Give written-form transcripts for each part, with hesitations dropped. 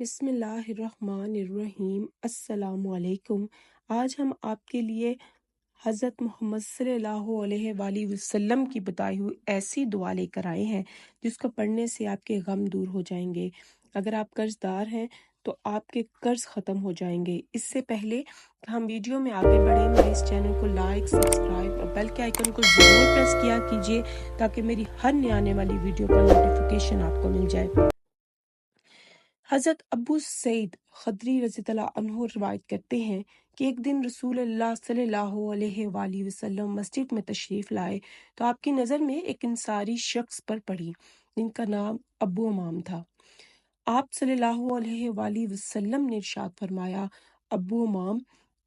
بسم اللہ الرحمن الرحیم۔ السلام علیکم۔ آج ہم آپ کے لیے حضرت محمد صلی اللہ علیہ وآلہ وسلم کی بتائی ہوئی ایسی دعا لے کر آئے ہیں جس کو پڑھنے سے آپ کے غم دور ہو جائیں گے۔ اگر آپ قرض دار ہیں تو آپ کے قرض ختم ہو جائیں گے۔ اس سے پہلے کہ ہم ویڈیو میں آگے بڑھیں، میرے اس چینل کو لائک، سبسکرائب اور بیل کے آئیکن کو ضرور پریس کیا کیجیے تاکہ میری ہر نئی آنے والی ویڈیو کا نوٹیفیکیشن آپ کو مل جائے۔ حضرت ابو سعید خدری رضی اللہ عنہ روایت کرتے ہیں کہ ایک دن رسول اللہ صلی اللہ علیہ وآلہ وسلم مسجد میں تشریف لائے تو آپ کی نظر میں ایک انصاری شخص پر پڑی جن کا نام ابو امام تھا۔ آپ صلی اللہ علیہ وآلہ وسلم نے ارشاد فرمایا، ابو امام،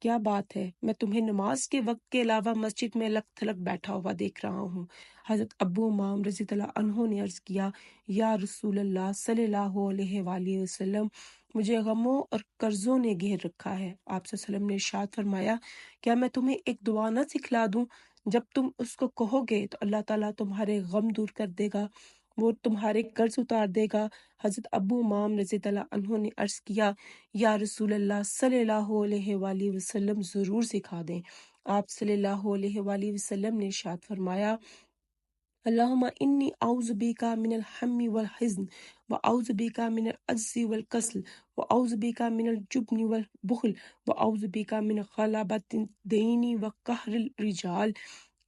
کیا بات ہے؟ میں تمہیں نماز کے وقت کے علاوہ مسجد میں الگ تھلگ بیٹھا ہوا دیکھ رہا ہوں۔ حضرت ابو امام رضی اللہ عنہ نے عرض کیا، یا رسول اللہ صلی اللہ علیہ وآلہ وسلم، مجھے غموں اور قرضوں نے گھیر رکھا ہے۔ آپ صلی اللہ علیہ وسلم نے ارشاد فرمایا، کیا میں تمہیں ایک دعا نہ سکھلا دوں؟ جب تم اس کو کہو گے تو اللہ تعالیٰ تمہارے غم دور کر دے گا، وہ تمہارے قرض اتار دے گا۔ حضرت ابو امام رضی اللہ عنہ نے عرض کیا، یا رسول اللہ صلی اللہ علیہ وآلہ وسلم، ضرور سکھا دیں۔ آپ صلی اللہ علیہ وآلہ وسلم نے ارشاد فرمایا، اللہم انی اعوذ بک من الہم والحزن واعوذ بک من العجز والکسل واعوذ بک من الجبن والبخل واعوذ بک من غلبۃ الدین وقہر الرجال۔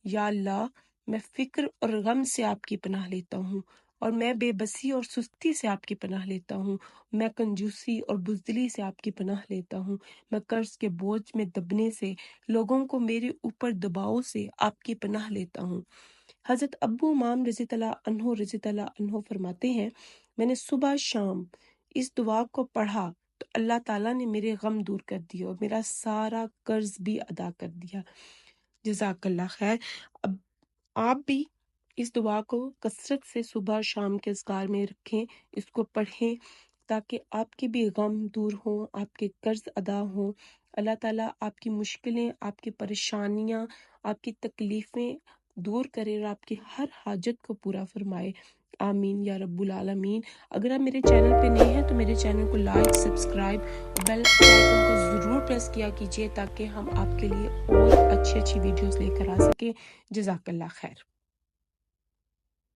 یا اللہ، میں فکر اور غم سے آپ کی پناہ لیتا ہوں، اور میں بے بسی اور سستی سے آپ کی پناہ لیتا ہوں، میں کنجوسی اور بزدلی سے آپ کی پناہ لیتا ہوں، میں قرض کے بوجھ میں دبنے سے، لوگوں کو میرے اوپر دباؤ سے آپ کی پناہ لیتا ہوں۔ حضرت ابو امام رضی اللہ عنہ فرماتے ہیں، میں نے صبح شام اس دعا کو پڑھا تو اللہ تعالیٰ نے میرے غم دور کر دیے اور میرا سارا قرض بھی ادا کر دیا۔ جزاک اللہ خیر۔ اب آپ بھی اس دعا کو کثرت سے صبح شام کے اذکار میں رکھیں، اس کو پڑھیں تاکہ آپ کے بھی غم دور ہوں، آپ کے قرض ادا ہوں، اللہ تعالیٰ آپ کی مشکلیں، آپ کی پریشانیاں، آپ کی تکلیفیں دور کرے اور آپ کی ہر حاجت کو پورا فرمائے۔ آمین یا رب العالمین۔ اگر آپ میرے چینل پہ نئے ہیں تو میرے چینل کو لائک، سبسکرائب اور بیل آئیکن کو ضرور پریس کیا کیجیے تاکہ ہم آپ کے لیے اور اچھی ویڈیوز لے کر آ سکیں۔ جزاک اللہ خیر۔